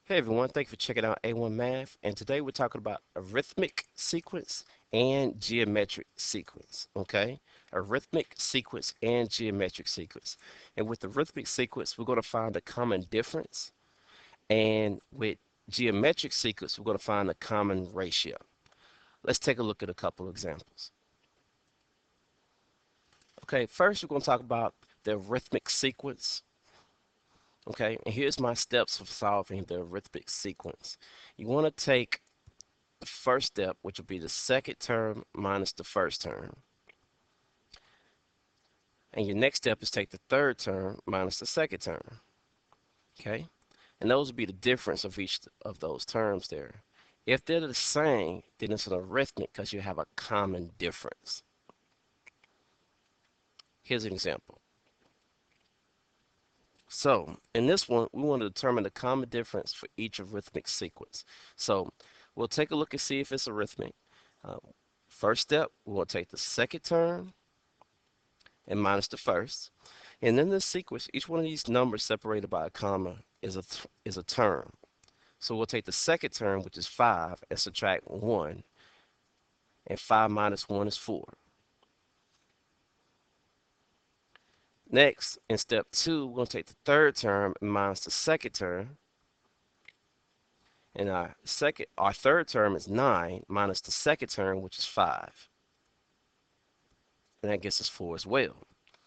Hey everyone, thank you for checking out A1 Math, and today we're talking about arithmetic sequence and geometric sequence, okay? Arithmetic sequence and geometric sequence. And with the arithmetic sequence, we're going to find a common difference, and with geometric sequence, we're going to find a common ratio. Let's take a look at a couple examples. Okay, first we're going to talk about the arithmetic sequence. Okay, and here's my steps for solving the arithmetic sequence. You want to take the first step, which will be the second term minus the first term. And your next step is take the third term minus the second term. Okay? And those will be the difference of each of those terms there. If they're the same, then it's an arithmetic because you have a common difference. Here's an example. So in this one, we want to determine the common difference for each arithmetic sequence. So we'll take a look and see if it's arithmetic. Uh, First step, we want to take the second term and minus the first. And in this sequence, each one of these numbers separated by a comma is a term. So we'll take the second term, which is 5, and subtract 1. And 5 minus 1 is 4. Next, in step 2, we're going to take the third term and minus the second term. And our third term is 9 minus the second term, which is 5. And that gets us 4 as well.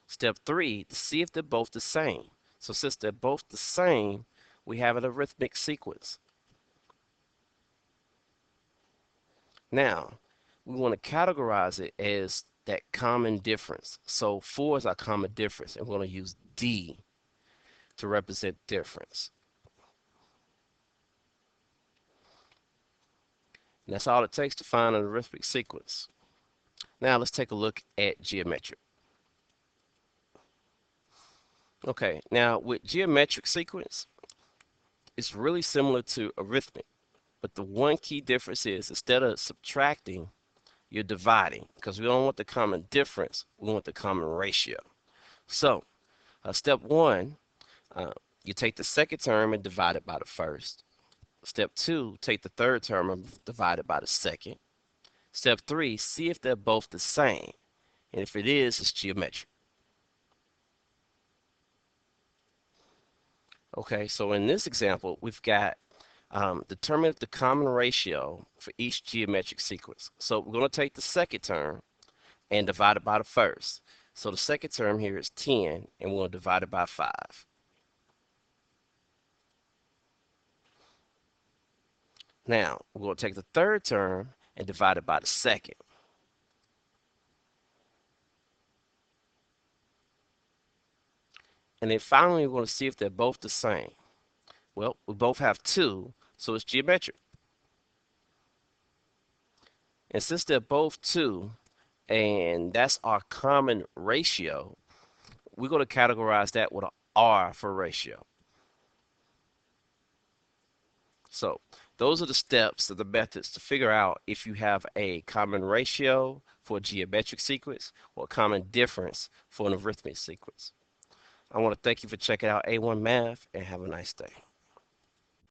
Step 3, to see if they're both the same. So since they're both the same, we have an arithmetic sequence. Now, we want to categorize it as that common difference. So 4 is our common difference, and we're going to use D to represent difference. And that's all it takes to find an arithmetic sequence. Now let's take a look at geometric. Okay, now with geometric sequence, it's really similar to arithmetic, but the one key difference is instead of subtracting, you're dividing because we don't want the common difference, we want the common ratio. So, step 1, you take the second term and divide it by the first. Step 2, take the third term and divide it by the second. Step 3, see if they're both the same. And if it is, it's geometric. Okay, so in this example, we've got determine the common ratio for each geometric sequence. So we're going to take the second term and divide it by the first. So the second term here is 10, and we're going to divide it by 5. Now, we're going to take the third term and divide it by the second. And then finally, we're going to see if they're both the same. Well, we both have 2, so it's geometric. And since they're both 2, and that's our common ratio, we're going to categorize that with an R for ratio. So those are the steps of the methods to figure out if you have a common ratio for a geometric sequence or a common difference for an arithmetic sequence. I want to thank you for checking out A1 Math and have a nice day.